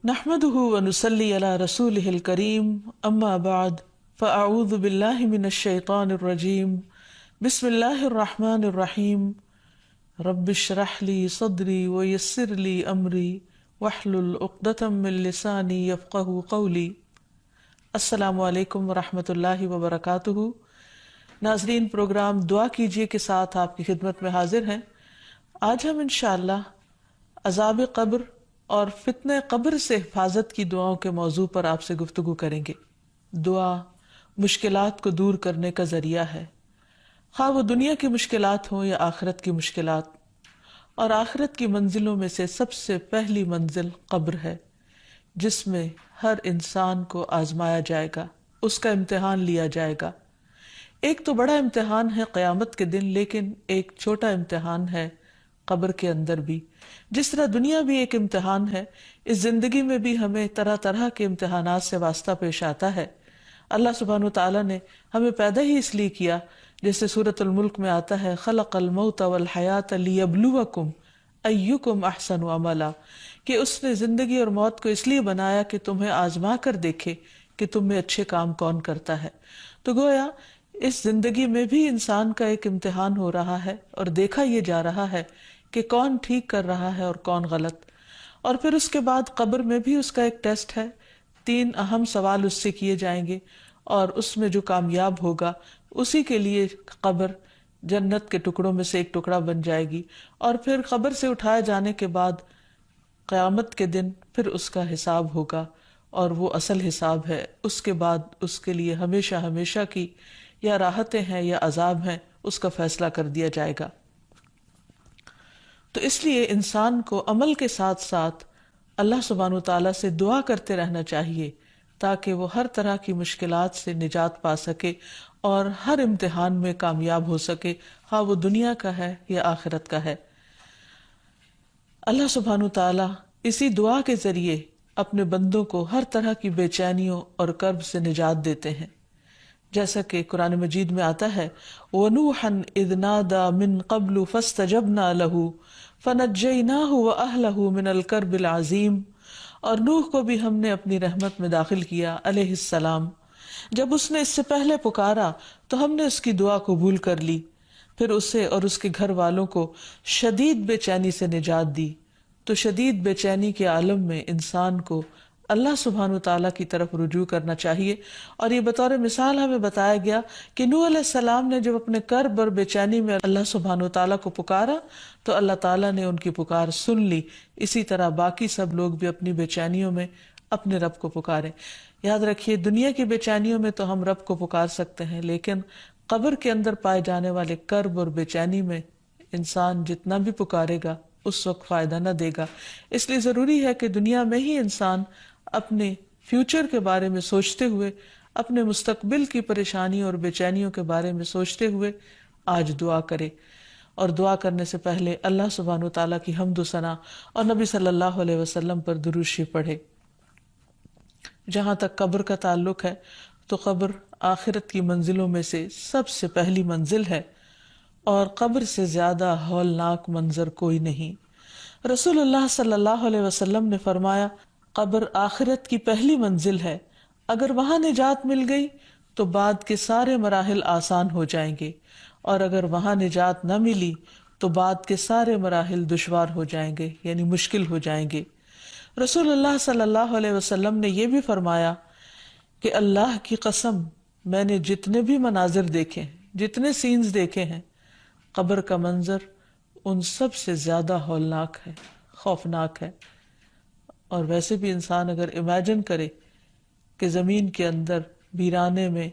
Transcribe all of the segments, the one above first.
نحمده ونصلي على رسوله الكريم اما بعد فاعوذ بالله من الشيطان الرجيم بسم الله الرحمن الرحيم رب اشرح لي صدري ويسر لي امري واحلل عقدة من لساني يفقهوا قولي۔ السلام علیکم ورحمۃ اللہ وبرکاتہ۔ ناظرین، پروگرام دعا کیجیے کے ساتھ آپ کی خدمت میں حاضر ہیں۔ آج ہم انشاءاللہ عذاب قبر اور فتنہ قبر سے حفاظت کی دعاؤں کے موضوع پر آپ سے گفتگو کریں گے۔ دعا مشکلات کو دور کرنے کا ذریعہ ہے، خواہ وہ دنیا کی مشکلات ہوں یا آخرت کی مشکلات، اور آخرت کی منزلوں میں سے سب سے پہلی منزل قبر ہے، جس میں ہر انسان کو آزمایا جائے گا، اس کا امتحان لیا جائے گا۔ ایک تو بڑا امتحان ہے قیامت کے دن، لیکن ایک چھوٹا امتحان ہے قبر کے اندر بھی۔ جس طرح دنیا بھی ایک امتحان ہے، اس زندگی میں بھی ہمیں طرح طرح کے امتحانات سے واسطہ پیش آتا ہے۔ اللہ سبحانہ وتعالیٰ نے ہمیں پیدا ہی اس لیے کیا، جیسے سورۃ الملک میں آتا ہے، خلق الموت والحیات لیبلوکم ایکم احسن عملا، کہ اس نے زندگی اور موت کو اس لیے بنایا کہ تمہیں آزما کر دیکھے کہ تم میں اچھے کام کون کرتا ہے۔ تو گویا اس زندگی میں بھی انسان کا ایک امتحان ہو رہا ہے، اور دیکھا یہ جا رہا ہے کہ کون ٹھیک کر رہا ہے اور کون غلط۔ اور پھر اس کے بعد قبر میں بھی اس کا ایک ٹیسٹ ہے، 3 اہم سوال اس سے کیے جائیں گے، اور اس میں جو کامیاب ہوگا اسی کے لیے قبر جنت کے ٹکڑوں میں سے ایک ٹکڑا بن جائے گی۔ اور پھر قبر سے اٹھائے جانے کے بعد قیامت کے دن پھر اس کا حساب ہوگا، اور وہ اصل حساب ہے۔ اس کے بعد اس کے لیے ہمیشہ ہمیشہ کی یا راحتیں ہیں یا عذاب ہیں، اس کا فیصلہ کر دیا جائے گا۔ تو اس لیے انسان کو عمل کے ساتھ ساتھ اللہ سبحانہ وتعالیٰ سے دعا کرتے رہنا چاہیے، تاکہ وہ ہر طرح کی مشکلات سے نجات پا سکے اور ہر امتحان میں کامیاب ہو سکے، خواہ وہ دنیا کا ہے یا آخرت کا ہے۔ اللہ سبحانہ وتعالیٰ اسی دعا کے ذریعے اپنے بندوں کو ہر طرح کی بے چینیوں اور کرب سے نجات دیتے ہیں، جیسا کہ قرآن مجید میں آتا ہے، وَنُوحًا إِذْ نَادَى مِن قَبْلُ فَاسْتَجَبْنَا لَهُ فَنَجَّيْنَاهُ وَأَهْلَهُ مِنَ الْكَرْبِ الْعَظِيمِ۔ اور نوح کو بھی ہم نے اپنی رحمت میں داخل کیا علیہ السلام، جب اس نے اس سے پہلے پکارا تو ہم نے اس کی دعا قبول کر لی، پھر اسے اور اس کے گھر والوں کو شدید بے چینی سے نجات دی۔ تو شدید بے چینی کے عالم میں انسان کو اللہ سبحانہ وتعالیٰ کی طرف رجوع کرنا چاہیے۔ اور یہ بطور مثال ہمیں بتایا گیا کہ نوح علیہ السلام نے جب اپنے کرب اور بے چینی میں اللہ سبحانہ وتعالیٰ کو پکارا تو اللہ تعالیٰ نے ان کی پکار سن لی۔ اسی طرح باقی سب لوگ بھی اپنی بے چینیوں میں اپنے رب کو پکاریں۔ یاد رکھیے، دنیا کی بے چینیوں میں تو ہم رب کو پکار سکتے ہیں، لیکن قبر کے اندر پائے جانے والے کرب اور بے چینی میں انسان جتنا بھی پکارے گا اس وقت فائدہ نہ دے گا۔ اس لیے ضروری ہے کہ دنیا میں ہی انسان اپنے فیوچر کے بارے میں سوچتے ہوئے، اپنے مستقبل کی پریشانیوں اور بے چینیوں کے بارے میں سوچتے ہوئے آج دعا کرے، اور دعا کرنے سے پہلے اللہ سبحانہ وتعالیٰ کی حمد و ثنا اور نبی صلی اللہ علیہ وسلم پر درود شریف پڑھے۔ جہاں تک قبر کا تعلق ہے تو قبر آخرت کی منزلوں میں سے سب سے پہلی منزل ہے، اور قبر سے زیادہ ہولناک منظر کوئی نہیں۔ رسول اللہ صلی اللہ علیہ وسلم نے فرمایا، قبر آخرت کی پہلی منزل ہے، اگر وہاں نجات مل گئی تو بعد کے سارے مراحل آسان ہو جائیں گے، اور اگر وہاں نجات نہ ملی تو بعد کے سارے مراحل دشوار ہو جائیں گے، یعنی مشکل ہو جائیں گے۔ رسول اللہ صلی اللہ علیہ وسلم نے یہ بھی فرمایا کہ اللہ کی قسم، میں نے جتنے بھی مناظر دیکھے، جتنے سینز دیکھے ہیں، قبر کا منظر ان سب سے زیادہ ہولناک ہے، خوفناک ہے۔ اور ویسے بھی انسان اگر امیجن کرے کہ زمین کے اندر ویرانے میں،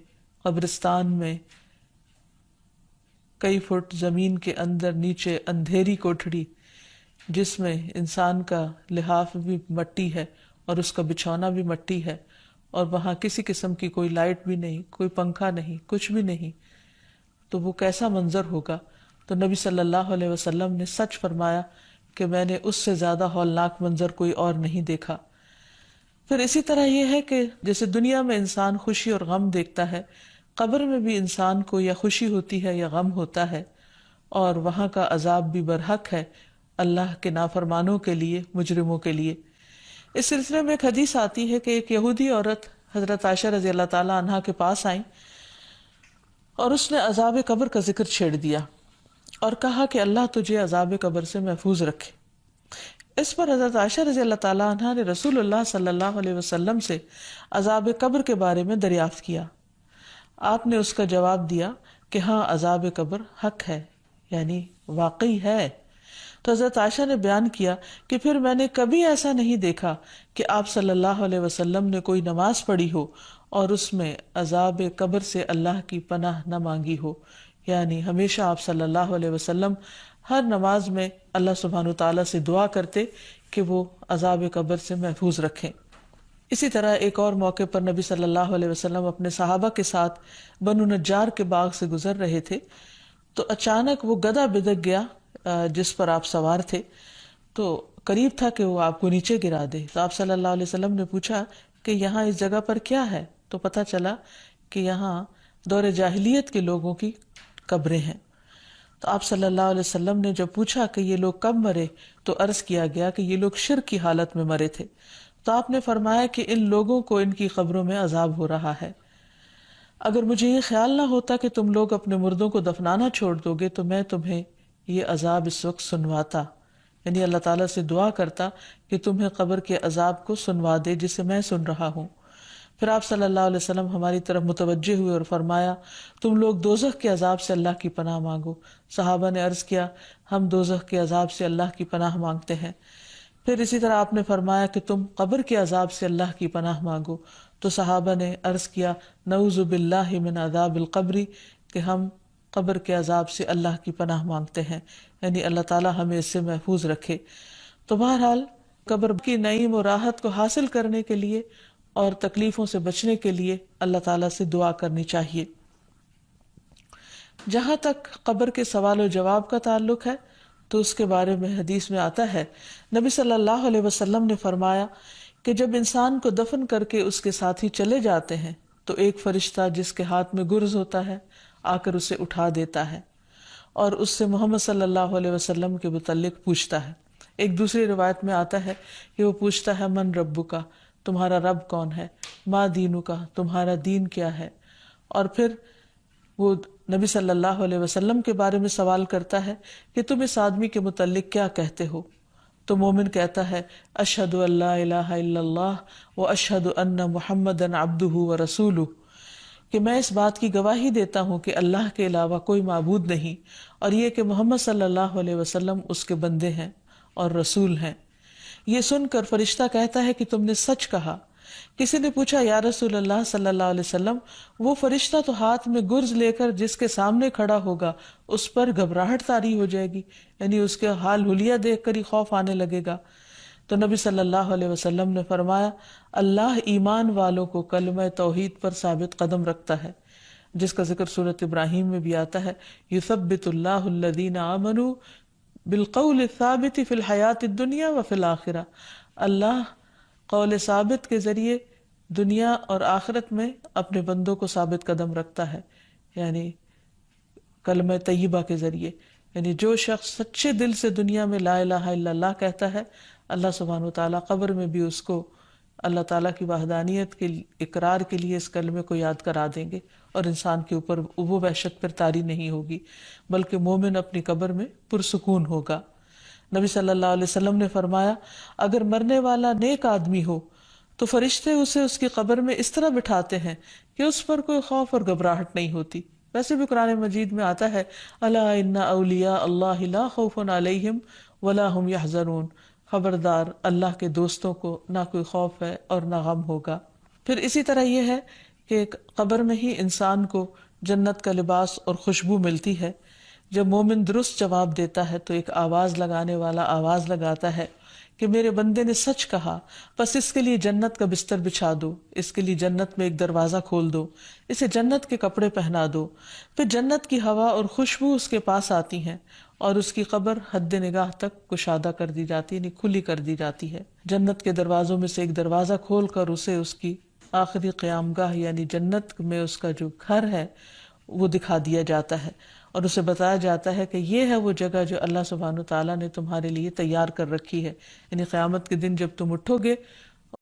قبرستان میں، کئی فٹ زمین کے اندر نیچے اندھیری کوٹھڑی، جس میں انسان کا لحاف بھی مٹی ہے اور اس کا بچھونا بھی مٹی ہے، اور وہاں کسی قسم کی کوئی لائٹ بھی نہیں، کوئی پنکھا نہیں، کچھ بھی نہیں، تو وہ کیسا منظر ہوگا۔ تو نبی صلی اللہ علیہ وسلم نے سچ فرمایا کہ میں نے اس سے زیادہ ہولناک منظر کوئی اور نہیں دیکھا۔ پھر اسی طرح یہ ہے کہ جیسے دنیا میں انسان خوشی اور غم دیکھتا ہے، قبر میں بھی انسان کو یا خوشی ہوتی ہے یا غم ہوتا ہے، اور وہاں کا عذاب بھی برحق ہے اللہ کے نافرمانوں کے لیے، مجرموں کے لیے۔ اس سلسلے میں ایک حدیث آتی ہے کہ ایک یہودی عورت حضرت عائشہ رضی اللہ تعالی عنہا کے پاس آئیں اور اس نے عذاب قبر کا ذکر چھیڑ دیا اور کہا کہ اللہ تجھے عذاب قبر سے محفوظ رکھے۔ اس پر حضرت عائشہ رضی اللہ تعالی عنہا نے رسول اللہ صلی اللہ علیہ وسلم سے عذاب قبر کے بارے میں دریافت کیا۔ آپ نے اس کا جواب دیا کہ ہاں، عذاب قبر حق ہے، یعنی واقعی ہے۔ تو حضرت عائشہ نے بیان کیا کہ پھر میں نے کبھی ایسا نہیں دیکھا کہ آپ صلی اللہ علیہ وسلم نے کوئی نماز پڑھی ہو اور اس میں عذاب قبر سے اللہ کی پناہ نہ مانگی ہو، یعنی ہمیشہ آپ صلی اللہ علیہ وسلم ہر نماز میں اللہ سبحانہ تعالیٰ سے دعا کرتے کہ وہ عذاب قبر سے محفوظ رکھیں۔ اسی طرح ایک اور موقع پر نبی صلی اللہ علیہ وسلم اپنے صحابہ کے ساتھ بنو نجار کے باغ سے گزر رہے تھے تو اچانک وہ گدھا بدک گیا جس پر آپ سوار تھے، تو قریب تھا کہ وہ آپ کو نیچے گرا دے۔ تو آپ صلی اللہ علیہ وسلم نے پوچھا کہ یہاں اس جگہ پر کیا ہے؟ تو پتہ چلا کہ یہاں دور جاہلیت کے لوگوں کی قبریں ہیں۔ تو آپ صلی اللہ علیہ وسلم نے جب پوچھا کہ یہ لوگ کب مرے تو عرض کیا گیا کہ یہ لوگ شرک کی حالت میں مرے تھے۔ تو آپ نے فرمایا کہ ان لوگوں کو ان کی قبروں میں عذاب ہو رہا ہے۔ اگر مجھے یہ خیال نہ ہوتا کہ تم لوگ اپنے مردوں کو دفنانا چھوڑ دو گے تو میں تمہیں یہ عذاب اس وقت سنواتا، یعنی اللہ تعالیٰ سے دعا کرتا کہ تمہیں قبر کے عذاب کو سنوا دے جسے میں سن رہا ہوں۔ پھر آپ صلی اللہ علیہ وسلم ہماری طرف متوجہ ہوئے اور فرمایا تم لوگ دوزخ کے عذاب سے اللہ کی پناہ مانگو۔ صحابہ نے عرض کیا ہم دوزخ کے عذاب سے اللہ کی پناہ مانگتے ہیں۔ پھر اسی طرح آپ نے فرمایا کہ تم قبر کے عذاب سے اللہ کی پناہ مانگو، تو صحابہ نے عرض کیا نعوذ باللہ من عذاب القبر، کہ ہم قبر کے عذاب سے اللہ کی پناہ مانگتے ہیں، یعنی اللہ تعالی ہمیں اس سے محفوظ رکھے۔ تو بہرحال قبر کی نعیم و راحت کو حاصل کرنے کے لیے اور تکلیفوں سے بچنے کے لیے اللہ تعالیٰ سے دعا کرنی چاہیے۔ جہاں تک قبر کے سوال و جواب کا تعلق ہے تو اس کے بارے میں حدیث میں آتا ہے نبی صلی اللہ علیہ وسلم نے فرمایا کہ جب انسان کو دفن کر کے اس کے ساتھی چلے جاتے ہیں تو ایک فرشتہ جس کے ہاتھ میں گرز ہوتا ہے آ کر اسے اٹھا دیتا ہے اور اس سے محمد صلی اللہ علیہ وسلم کے متعلق پوچھتا ہے۔ ایک دوسری روایت میں آتا ہے کہ وہ پوچھتا ہے من ربک، تمہارا رب کون ہے، ما دینک، تمہارا دین کیا ہے، اور پھر وہ نبی صلی اللہ علیہ وسلم کے بارے میں سوال کرتا ہے کہ تم اس آدمی کے متعلق کیا کہتے ہو؟ تو مومن کہتا ہے اشہد ان لا الہ الا اللہ و اشہد ان محمدً عبدہ و رسولہ، کہ میں اس بات کی گواہی دیتا ہوں کہ اللہ کے علاوہ کوئی معبود نہیں، اور یہ کہ محمد صلی اللہ علیہ وسلم اس کے بندے ہیں اور رسول ہیں۔ یہ سن کر فرشتہ کہتا ہے کہ تم نے سچ کہا۔ کسی نے پوچھا یا رسول اللہ صلی اللہ علیہ وسلم، وہ فرشتہ تو ہاتھ میں گرز لے کر جس کے سامنے کھڑا ہوگا اس پر گھبراہٹ طاری ہو جائے گی، یعنی اس کے حال حلیہ دیکھ کر ہی خوف آنے لگے گا۔ تو نبی صلی اللہ علیہ وسلم نے فرمایا اللہ ایمان والوں کو کلمہ توحید پر ثابت قدم رکھتا ہے، جس کا ذکر سورۃ ابراہیم میں بھی آتا ہے یثبت اللہ الذین آمنوا بالقول الثابت فی الحیات الدنیا وفی الآخرہ، اللہ قول ثابت کے ذریعے دنیا اور آخرت میں اپنے بندوں کو ثابت قدم رکھتا ہے، یعنی کلمہ طیبہ کے ذریعے، یعنی جو شخص سچے دل سے دنیا میں لا الہ الا اللہ کہتا ہے اللہ سبحانہ وتعالیٰ قبر میں بھی اس کو اللہ تعالیٰ کی وحدانیت کے اقرار کے لیے اس کلمے کو یاد کرا دیں گے، اور انسان کے اوپر وہ وحشت پر طاری نہیں ہوگی، بلکہ مومن اپنی قبر میں پرسکون ہوگا۔ نبی صلی اللہ علیہ وسلم نے فرمایا اگر مرنے والا نیک آدمی ہو تو فرشتے اسے اس کی قبر میں اس طرح بٹھاتے ہیں کہ اس پر کوئی خوف اور گھبراہٹ نہیں ہوتی۔ ویسے بھی قرآن مجید میں آتا ہے الا ان اولیاء اللہ لا خوف علیہم ولا هم یحزنون، خبردار اللہ کے دوستوں کو نہ کوئی خوف ہے اور نہ غم ہوگا۔ پھر اسی طرح یہ ہے کہ قبر میں ہی انسان کو جنت کا لباس اور خوشبو ملتی ہے۔ جب مومن درست جواب دیتا ہے تو ایک آواز لگانے والا آواز لگاتا ہے کہ میرے بندے نے سچ کہا، بس اس کے لیے جنت کا بستر بچھا دو، اس کے لیے جنت میں ایک دروازہ کھول دو، اسے جنت کے کپڑے پہنا دو۔ پھر جنت کی ہوا اور خوشبو اس کے پاس آتی ہیں اور اس کی قبر حد نگاہ تک کشادہ کر دی جاتی ہے، یعنی کھلی کر دی جاتی ہے۔ جنت کے دروازوں میں سے ایک دروازہ کھول کر اسے اس کی آخری قیام گاہ یعنی جنت میں اس کا جو گھر ہے وہ دکھا دیا جاتا ہے، اور اسے بتایا جاتا ہے کہ یہ ہے وہ جگہ جو اللہ سبحانہ تعالیٰ نے تمہارے لیے تیار کر رکھی ہے، یعنی قیامت کے دن جب تم اٹھو گے